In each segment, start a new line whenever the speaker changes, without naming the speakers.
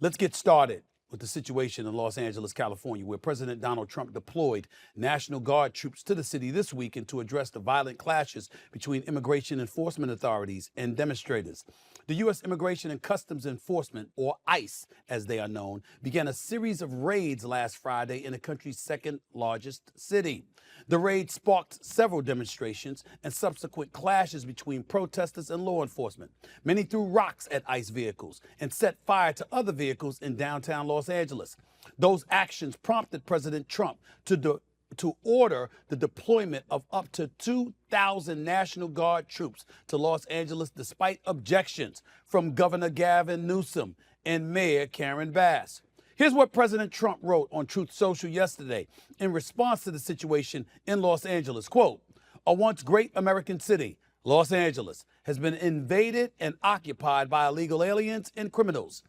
Let's get started with the situation in Los Angeles, California, where President Donald Trump deployed National Guard troops to the city this week and to address the violent clashes between immigration enforcement authorities and demonstrators. The U.S. Immigration and Customs Enforcement, or ICE as they are known, began a series of raids last Friday in the country's second largest city. The raid sparked several demonstrations and subsequent clashes between protesters and law enforcement. Many threw rocks at ICE vehicles and set fire to other vehicles in downtown Los Angeles. Those actions prompted President Trump to order the deployment of up to 2,000 National Guard troops to Los Angeles despite objections from Governor Gavin Newsom and Mayor Karen Bass. Here's what President Trump wrote on Truth Social yesterday in response to the situation in Los Angeles. Quote, "A once great American city, Los Angeles, has been invaded and occupied by illegal aliens and criminals.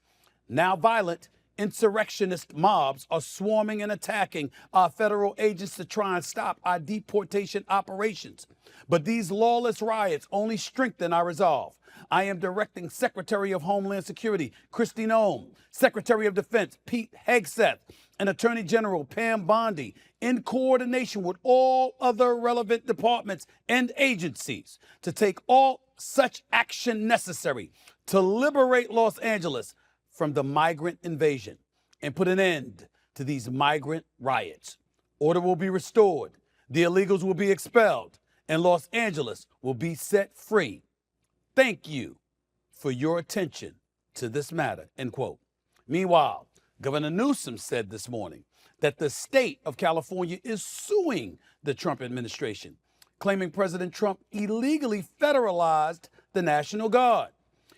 Now violent insurrectionist mobs are swarming and attacking our federal agents to try and stop our deportation operations. But these lawless riots only strengthen our resolve. I am directing Secretary of Homeland Security Kristi Noem, Secretary of Defense Pete Hegseth, and Attorney General Pam Bondi, in coordination with all other relevant departments and agencies, to take all such action necessary to liberate Los Angeles from the migrant invasion and put an end to these migrant riots. Order will be restored, the illegals will be expelled, and Los Angeles will be set free. Thank you for your attention to this matter," end quote. Meanwhile, Governor Newsom said this morning that the state of California is suing the Trump administration, claiming President Trump illegally federalized the National Guard.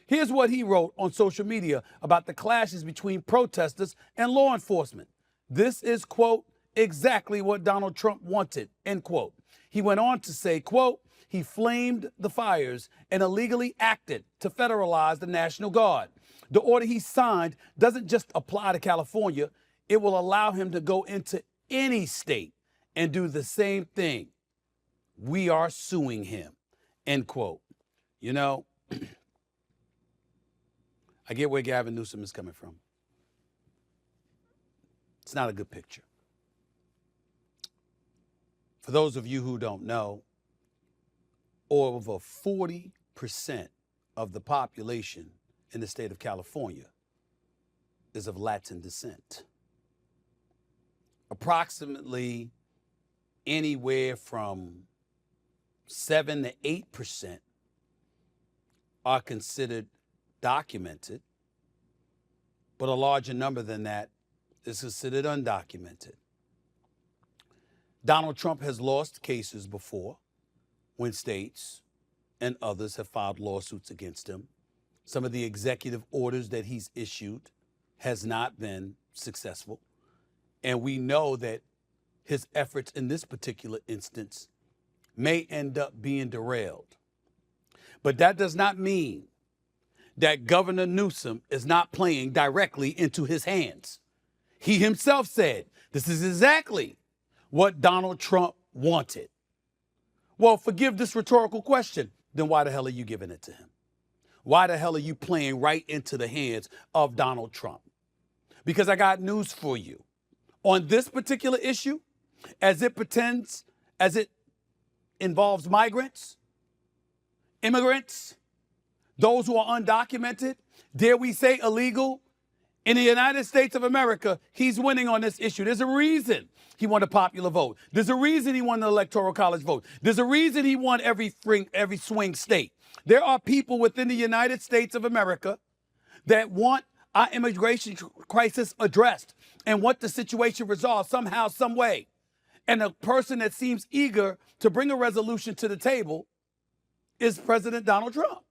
Here's what he wrote on social media about the clashes between protesters and law enforcement. This is, quote, "exactly what Donald Trump wanted," end quote. He went on to say, quote, "He flamed the fires and illegally acted to federalize the National Guard. The order he signed doesn't just apply to California. It will allow him to go into any state and do the same thing. We are suing him," end quote. You know, I get where Gavin Newsom is coming from. It's not a good picture. For those of you who don't know, over 40% of the population in the state of California is of Latin descent. Approximately anywhere from 7 to 8% are considered documented, but a larger number than that is considered undocumented. Donald Trump has lost cases before when states and others have filed lawsuits against him. Some of the executive orders that he's issued has not been successful. And we know that his efforts in this particular instance may end up being derailed. But that does not mean that Governor Newsom is not playing directly into his hands. He himself said this is exactly what Donald Trump wanted. Well, forgive this rhetorical question. Then why the hell are you giving it to him? Why the hell are you playing right into the hands of Donald Trump? Because I got news for you. On this particular issue, as it involves migrants, immigrants, those who are undocumented, dare we say illegal, in the United States of America, he's winning on this issue. There's a reason he won a popular vote. There's a reason he won the Electoral College vote. There's a reason he won every swing state. There are people within the United States of America that want our immigration crisis addressed and want the situation resolved somehow, some way. And a person that seems eager to bring a resolution to the table is President Donald Trump.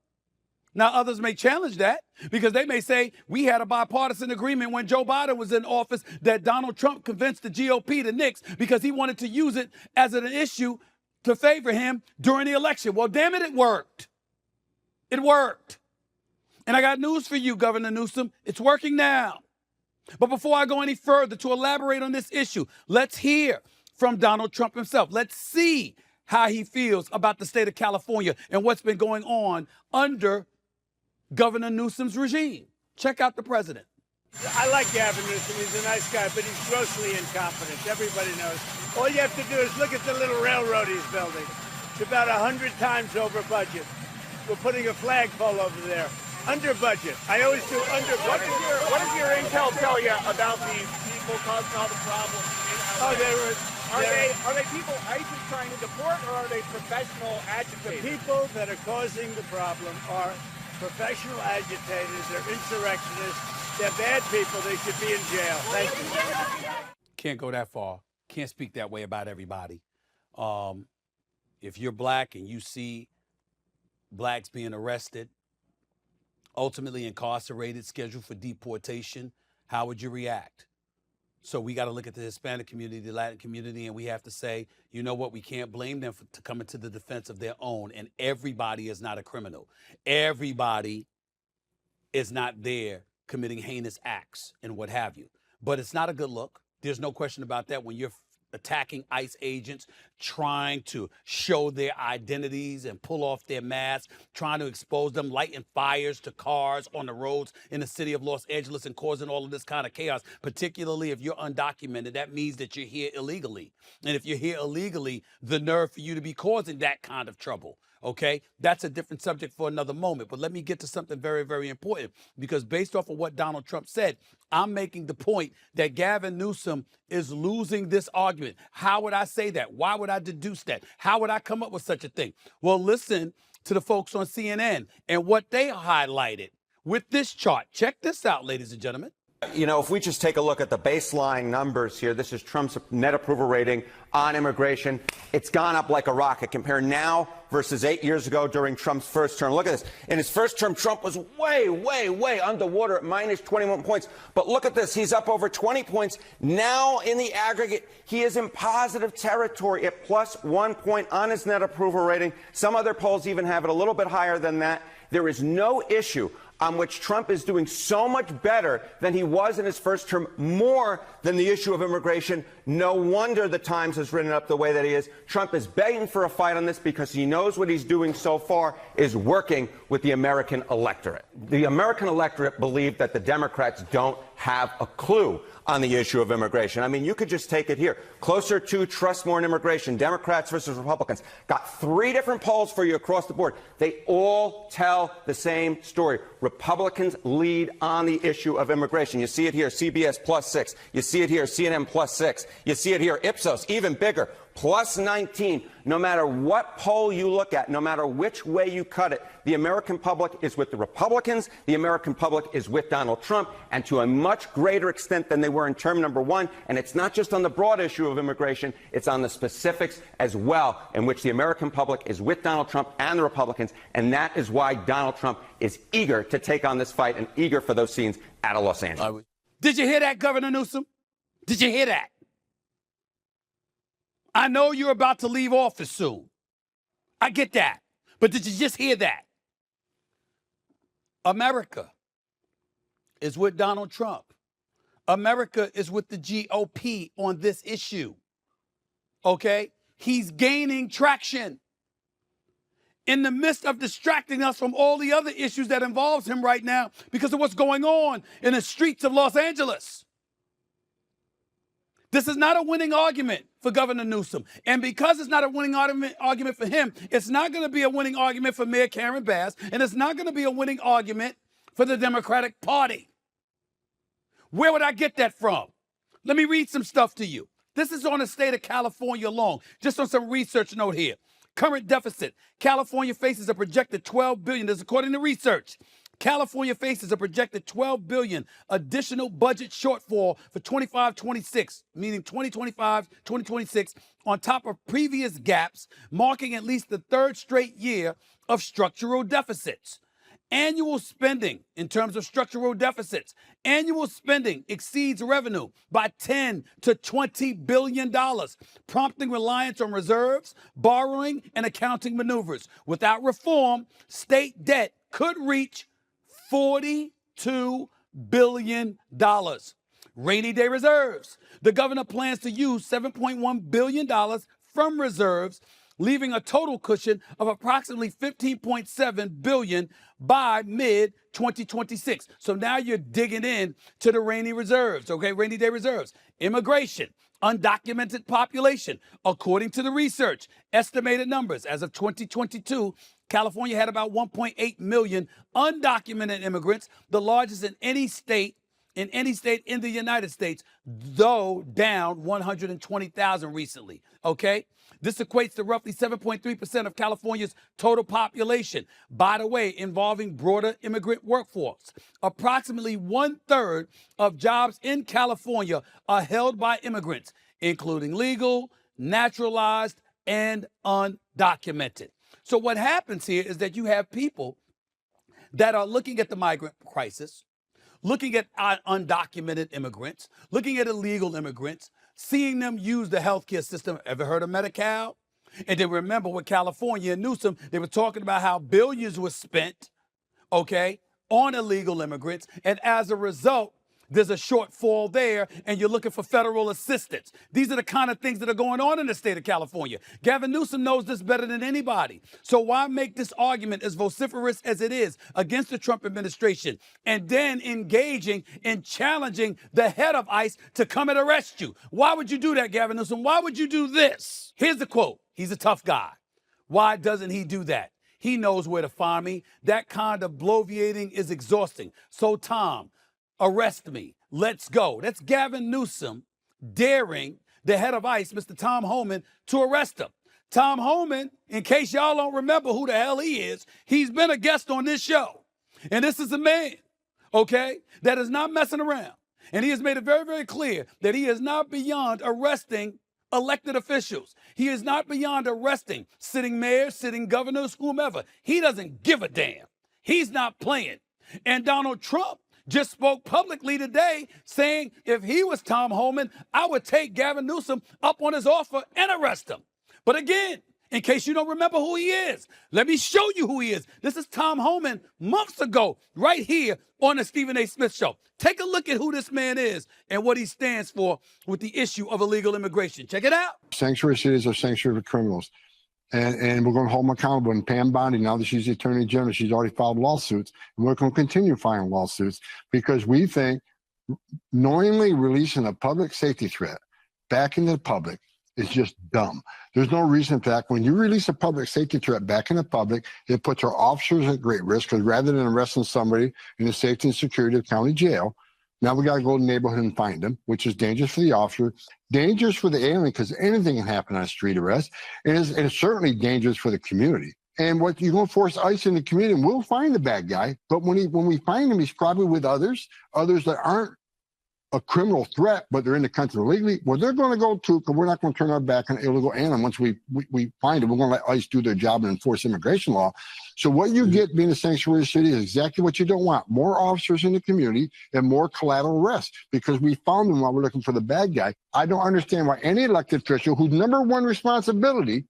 Now, others may challenge that because they may say we had a bipartisan agreement when Joe Biden was in office that Donald Trump convinced the GOP to nix because he wanted to use it as an issue to favor him during the election. Well, damn it, it worked. It worked. And I got news for you, Governor Newsom. It's working now. But before I go any further to elaborate on this issue, let's hear from Donald Trump himself. Let's see how he feels about the state of California and what's been going on under Governor Newsom's regime. Check out the president.
I like Gavin Newsom. He's a nice guy, but he's grossly incompetent. Everybody knows. All you have to do is look at the little railroad he's building. It's about 100 times over budget. We're putting a flagpole over there. Under budget. I always do under budget.
What does your intel tell you about these people causing all the problems in LA?
Oh,
Are they people ISIS trying to deport, or are they professional agitators?
the people that are causing the problem are professional agitators. They're insurrectionists. They're bad people. They should be in jail. Thank you.
Can't go that far. Can't speak that way about everybody. If you're black and you see blacks being arrested, ultimately incarcerated, scheduled for deportation, how would you react? So we got to look at the Hispanic community, the Latin community, and we have to say, you know what, we can't blame them to come into the defense of their own. And everybody is not a criminal. Everybody is not there committing heinous acts and what have you. But it's not a good look. There's no question about that. When you're attacking ICE agents, trying to show their identities and pull off their masks, trying to expose them, lighting fires to cars on the roads in the city of Los Angeles and causing all of this kind of chaos, particularly if you're undocumented, that means that you're here illegally. And if you're here illegally, the nerve for you to be causing that kind of trouble. Okay, that's a different subject for another moment. But let me get to something very, very important, because based off of what Donald Trump said, I'm making the point that Gavin Newsom is losing this argument. How would I say that? Why would I deduce that? How would I come up with such a thing? Well, listen to the folks on CNN and what they highlighted with this chart. Check this out, ladies and gentlemen.
You know, if we just take a look at the baseline numbers here, this is Trump's net approval rating on immigration. It's gone up like a rocket. Compare now versus 8 years ago during Trump's first term. Look at this. In his first term, Trump was way underwater at minus 21 points. But look at this. He's up over 20 points. Now, in the aggregate, he is in positive territory at plus 1 point on his net approval rating. Some other polls even have it a little bit higher than that. There is no issue on which Trump is doing so much better than he was in his first term, more than the issue of immigration. No wonder the Times has written it up the way that he is. Trump is begging for a fight on this because he knows what he's doing so far is working with the American electorate. The American electorate believe that the Democrats don't have a clue on the issue of immigration. I mean, you could just take it here. Closer to trust more in immigration, Democrats versus Republicans. Got 3 different polls for you across the board. They all tell the same story. Republicans lead on the issue of immigration. You see it here, CBS plus 6. You see it here, CNN plus 6. You see it here, Ipsos, even bigger, plus 19. No matter what poll you look at, no matter which way you cut it, the American public is with the Republicans, the American public is with Donald Trump, and to a much greater extent than they were in term number 1. And it's not just on the broad issue of immigration, it's on the specifics as well, in which the American public is with Donald Trump and the Republicans, and that is why Donald Trump is eager to take on this fight and eager for those scenes out of Los Angeles.
Did you hear that, Governor Newsom? Did you hear that? I know you're about to leave office soon. I get that. But did you just hear that? America is with Donald Trump. America is with the GOP on this issue. Okay? He's gaining traction in the midst of distracting us from all the other issues that involves him right now because of what's going on in the streets of Los Angeles. This is not a winning argument for Governor Newsom. And because it's not a winning argument for him, it's not going to be a winning argument for Mayor Karen Bass, and it's not going to be a winning argument for the Democratic Party. Where would I get that from? Let me read some stuff to you. This is on the state of California alone, just on some research note here. Current deficit. California faces a projected $12 billion. This is according to research. California faces a projected $12 billion additional budget shortfall for 25-26, meaning 2025-2026, on top of previous gaps, marking at least the 3rd straight year of structural deficits. Annual spending, in terms of structural deficits, annual spending exceeds revenue by $10 to $20 billion, prompting reliance on reserves, borrowing, and accounting maneuvers. Without reform, state debt could reach $42 billion. Rainy day reserves. The governor plans to use $7.1 billion from reserves, leaving a total cushion of approximately $15.7 billion by mid-2026. So now you're digging in to the rainy reserves, okay, rainy day reserves. Immigration, undocumented population. According to the research, estimated numbers as of 2022, California had about 1.8 million undocumented immigrants, the largest in any state in the United States, though down 120,000 recently, okay? This equates to roughly 7.3% of California's total population, by the way, involving broader immigrant workforce. Approximately 1/3 of jobs in California are held by immigrants, including legal, naturalized, and undocumented. So what happens here is that you have people that are looking at the migrant crisis, looking at undocumented immigrants, looking at illegal immigrants, seeing them use the healthcare system. Ever heard of Medi-Cal? And then remember with California and Newsom, they were talking about how billions were spent, okay, on illegal immigrants. And as a result, there's a shortfall there, and you're looking for federal assistance. These are the kind of things that are going on in the state of California. Gavin Newsom knows this better than anybody. So why make this argument as vociferous as it is against the Trump administration and then engaging in challenging the head of ICE to come and arrest you? Why would you do that, Gavin Newsom? Why would you do this? Here's the quote. He's a tough guy. Why doesn't he do that? He knows where to find me. That kind of bloviating is exhausting. So, Tom, arrest me. Let's go. That's Gavin Newsom daring the head of ICE, Mr. Tom Homan, to arrest him. Tom Homan, in case y'all don't remember who the hell he is, he's been a guest on this show. And this is a man, okay, that is not messing around. And he has made it very, very clear that he is not beyond arresting elected officials. He is not beyond arresting sitting mayors, sitting governors, whomever. He doesn't give a damn. He's not playing. And Donald Trump just spoke publicly today saying if he was Tom Homan, I would take Gavin Newsom up on his offer and arrest him. But again, in case you don't remember who he is, let me show you who he is. This is Tom Homan months ago, right here on the Stephen A. Smith Show. Take a look at who this man is and what he stands for with the issue of illegal immigration. Check it out.
Sanctuary cities are sanctuary for criminals. And we're going to hold them accountable. And Pam Bondi, now that she's the Attorney General, she's already filed lawsuits. And we're going to continue filing lawsuits because we think knowingly releasing a public safety threat back into the public is just dumb. There's no reason. In fact, when you release a public safety threat back in the public, it puts our officers at great risk because rather than arresting somebody in the safety and security of the county jail, now we got to go to the neighborhood and find them, which is dangerous for the officer, dangerous for the alien because anything can happen on a street arrest, and it's certainly dangerous for the community. And what you're going to force ICE in the community, and we'll find the bad guy, but when we find him, he's probably with others that aren't a criminal threat, but they're in the country illegally. Well, they're going to go too, because we're not going to turn our back on illegal alien. Once we find them, we're going to let ICE do their job and enforce immigration law. So what you get being a sanctuary city is exactly what you don't want. More officers in the community and more collateral arrests because we found them while we're looking for the bad guy. I don't understand why any elected official whose number one responsibility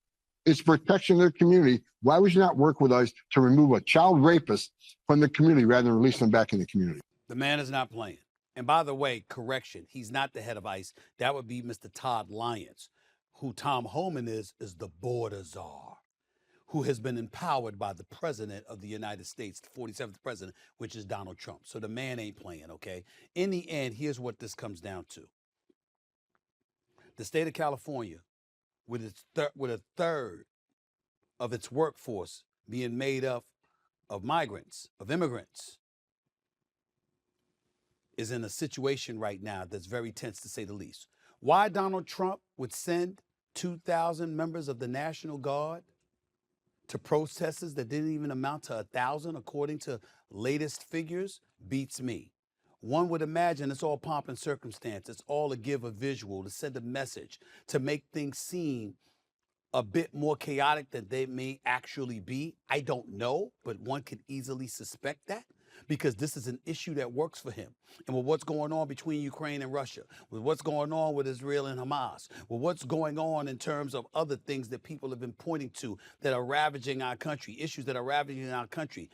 is protection of their community, why would you not work with us to remove a child rapist from the community rather than release them back in the community?
The man is not playing. And by the way, correction, he's not the head of ICE. That would be Mr. Todd Lyons. Who Tom Homan is the border czar, who has been empowered by the president of the United States, the 47th president, which is Donald Trump. So the man ain't playing, okay? In the end, here's what this comes down to. The state of California, with a third of its workforce being made up of migrants, of immigrants, is in a situation right now that's very tense, to say the least. Why Donald Trump would send 2,000 members of the National Guard to protesters that didn't even amount to 1,000, according to latest figures, beats me. One would imagine it's all pomp and circumstance. It's all to give a visual, to send a message, to make things seem a bit more chaotic than they may actually be. I don't know, but one could easily suspect that. because this is an issue that works for him. And with what's going on between Ukraine and Russia, with what's going on with Israel and Hamas, with what's going on in terms of other things that people have been pointing to that are ravaging our country, issues that are ravaging our country,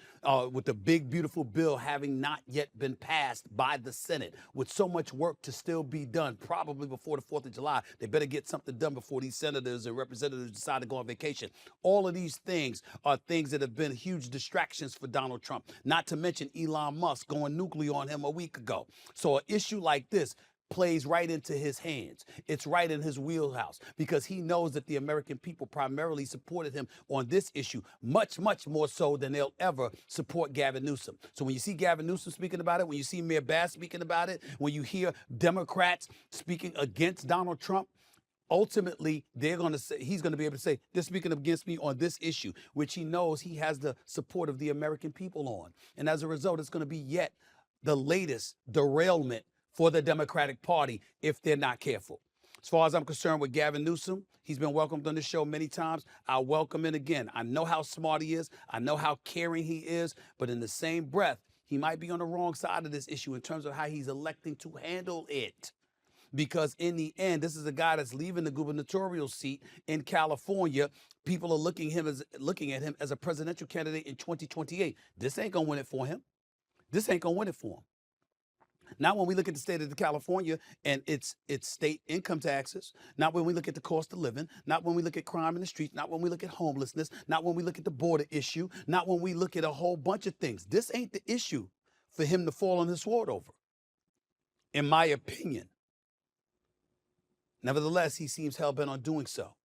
with the big, beautiful bill having not yet been passed by the Senate, with so much work to still be done, probably before the 4th of July. They better get something done before these senators and representatives decide to go on vacation. All of these things are things that have been huge distractions for Donald Trump, not to mention Elon Musk going nuclear on him a week ago. So an issue like this plays right into his hands. It's right in his wheelhouse because he knows that the American people primarily supported him on this issue, much, much more so than they'll ever support Gavin Newsom. So when you see Gavin Newsom speaking about it, when you see Mayor Bass speaking about it, when you hear Democrats speaking against Donald Trump, ultimately, they're going to say, he's going to be able to say, they're speaking against me on this issue, which he knows he has the support of the American people on. And as a result, it's going to be yet the latest derailment for the Democratic Party if they're not careful. As far as I'm concerned with Gavin Newsom, he's been welcomed on the show many times. I'll welcome him again. I know how smart he is. I know how caring he is. But in the same breath, he might be on the wrong side of this issue in terms of how he's electing to handle it. Because in the end, this is a guy that's leaving the gubernatorial seat in California. People are looking at him as a presidential candidate in 2028. This ain't gonna win it for him. This ain't gonna win it for him. Not when we look at the state of California and its state income taxes, not when we look at the cost of living, not when we look at crime in the streets, not when we look at homelessness, not when we look at the border issue, not when we look at a whole bunch of things. This ain't the issue for him to fall on his sword over, in my opinion. Nevertheless, he seems hell-bent on doing so.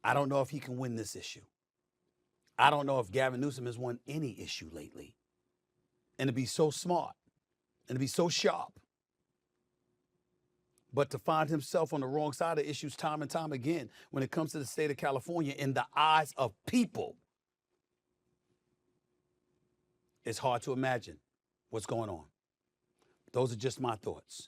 I don't know if he can win this issue. I don't know if Gavin Newsom has won any issue lately. And to be so smart and to be so sharp, but to find himself on the wrong side of issues time and time again when it comes to the state of California in the eyes of people, it's hard to imagine what's going on. Those are just my thoughts.